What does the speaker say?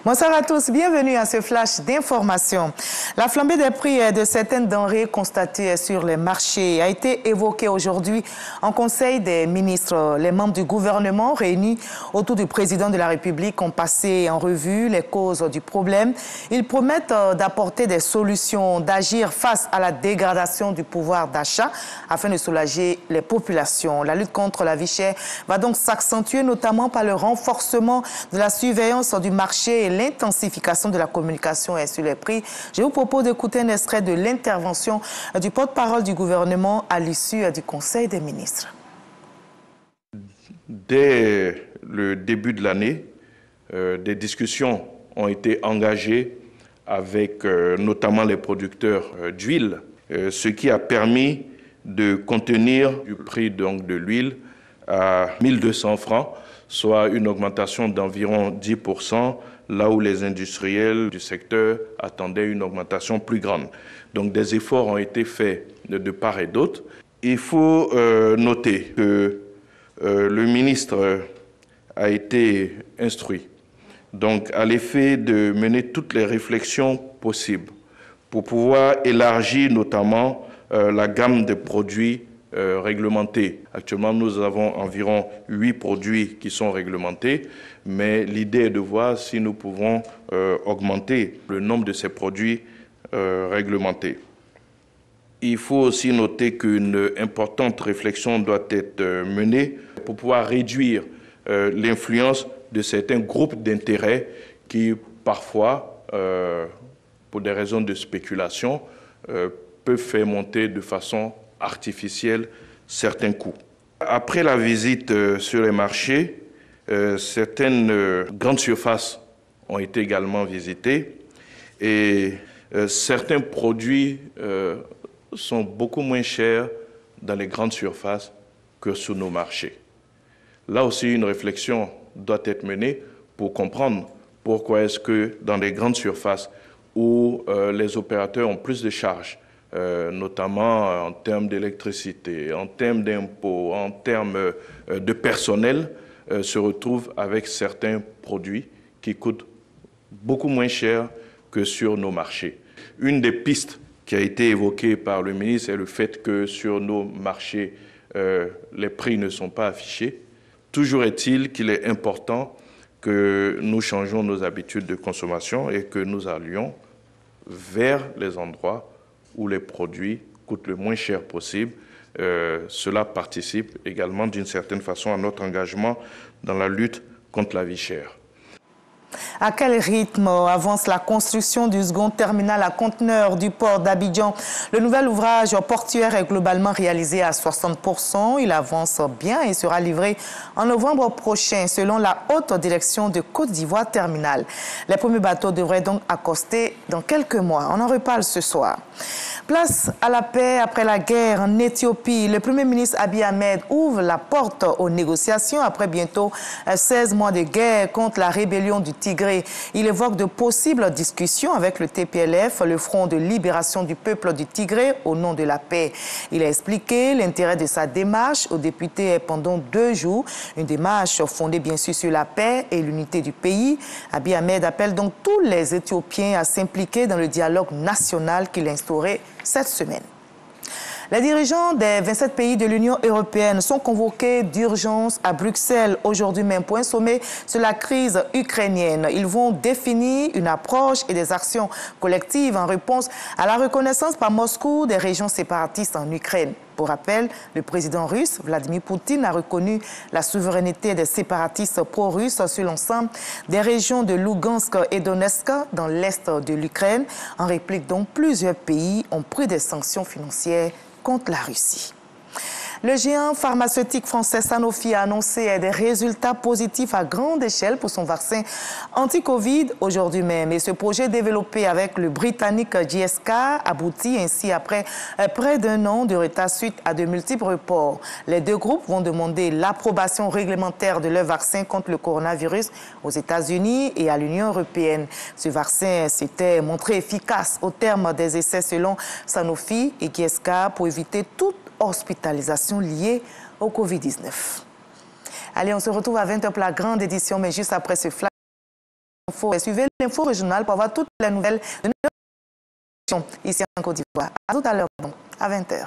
Bonsoir à tous, bienvenue à ce flash d'information. La flambée des prix de certaines denrées constatées sur les marchés a été évoquée aujourd'hui en Conseil des ministres. Les membres du gouvernement réunis autour du président de la République ont passé en revue les causes du problème. Ils promettent d'apporter des solutions, d'agir face à la dégradation du pouvoir d'achat afin de soulager les populations. La lutte contre la vie chère va donc s'accentuer notamment par le renforcement de la surveillance du marché et l'intensification de la communication sur les prix. Je vous propose d'écouter un extrait de l'intervention du porte-parole du gouvernement à l'issue du Conseil des ministres. Dès le début de l'année, des discussions ont été engagées avec notamment les producteurs d'huile, ce qui a permis de contenir le prix donc, de l'huile à 1200 francs, soit une augmentation d'environ 10%, là où les industriels du secteur attendaient une augmentation plus grande. Donc des efforts ont été faits de part et d'autre. Il faut noter que le ministre a été instruit donc à l'effet de mener toutes les réflexions possibles pour pouvoir élargir notamment la gamme de produits réglementés. Actuellement, nous avons environ 8 produits qui sont réglementés, mais l'idée est de voir si nous pouvons augmenter le nombre de ces produits réglementés. Il faut aussi noter qu'une importante réflexion doit être menée pour pouvoir réduire l'influence de certains groupes d'intérêts qui, parfois, pour des raisons de spéculation, peuvent faire monter de façon artificielle certains coûts. Après la visite sur les marchés, certaines grandes surfaces ont été également visitées et certains produits sont beaucoup moins chers dans les grandes surfaces que sur nos marchés. Là aussi, une réflexion doit être menée pour comprendre pourquoi est-ce que dans les grandes surfaces où les opérateurs ont plus de charges, notamment en termes d'électricité, en termes d'impôts, en termes de personnel, se retrouvent avec certains produits qui coûtent beaucoup moins cher que sur nos marchés. Une des pistes qui a été évoquée par le ministre est le fait que sur nos marchés, les prix ne sont pas affichés. Toujours est-il qu'il est important que nous changeons nos habitudes de consommation et que nous allions vers les endroits où les produits coûtent le moins cher possible. Cela participe également d'une certaine façon à notre engagement dans la lutte contre la vie chère. À quel rythme avance la construction du second terminal à conteneurs du port d'Abidjan? Le nouvel ouvrage portuaire est globalement réalisé à 60%. Il avance bien et sera livré en novembre prochain, selon la haute direction de Côte d'Ivoire Terminal. Les premiers bateaux devraient donc accoster dans quelques mois. On en reparle ce soir. Place à la paix après la guerre en Éthiopie. Le Premier ministre Abiy Ahmed ouvre la porte aux négociations après bientôt 16 mois de guerre contre la rébellion du Tigré. Il évoque de possibles discussions avec le TPLF, le Front de libération du peuple du Tigré, au nom de la paix. Il a expliqué l'intérêt de sa démarche aux députés pendant 2 jours. Une démarche fondée bien sûr sur la paix et l'unité du pays. Abiy Ahmed appelle donc tous les Éthiopiens à s'impliquer dans le dialogue national qu'il a instauré cette semaine. Les dirigeants des 27 pays de l'Union européenne sont convoqués d'urgence à Bruxelles aujourd'hui même pour un sommet sur la crise ukrainienne. Ils vont définir une approche et des actions collectives en réponse à la reconnaissance par Moscou des régions séparatistes en Ukraine. Pour rappel, le président russe, Vladimir Poutine, a reconnu la souveraineté des séparatistes pro-russes sur l'ensemble des régions de Lugansk et Donetsk dans l'est de l'Ukraine. En réplique, donc, plusieurs pays ont pris des sanctions financières contre la Russie. Le géant pharmaceutique français Sanofi a annoncé des résultats positifs à grande échelle pour son vaccin anti-Covid aujourd'hui même. Et ce projet développé avec le Britannique GSK aboutit ainsi après près d'1 an de retard suite à de multiples reports. Les deux groupes vont demander l'approbation réglementaire de leur vaccin contre le coronavirus aux États-Unis et à l'Union européenne. Ce vaccin s'était montré efficace au terme des essais selon Sanofi et GSK pour éviter toute hospitalisation liée au Covid-19. Allez, on se retrouve à 20h pour la grande édition, mais juste après ce flash info et suivez l'info régionale pour avoir toutes les nouvelles de notre ici en Côte d'Ivoire. À tout à l'heure, à 20h.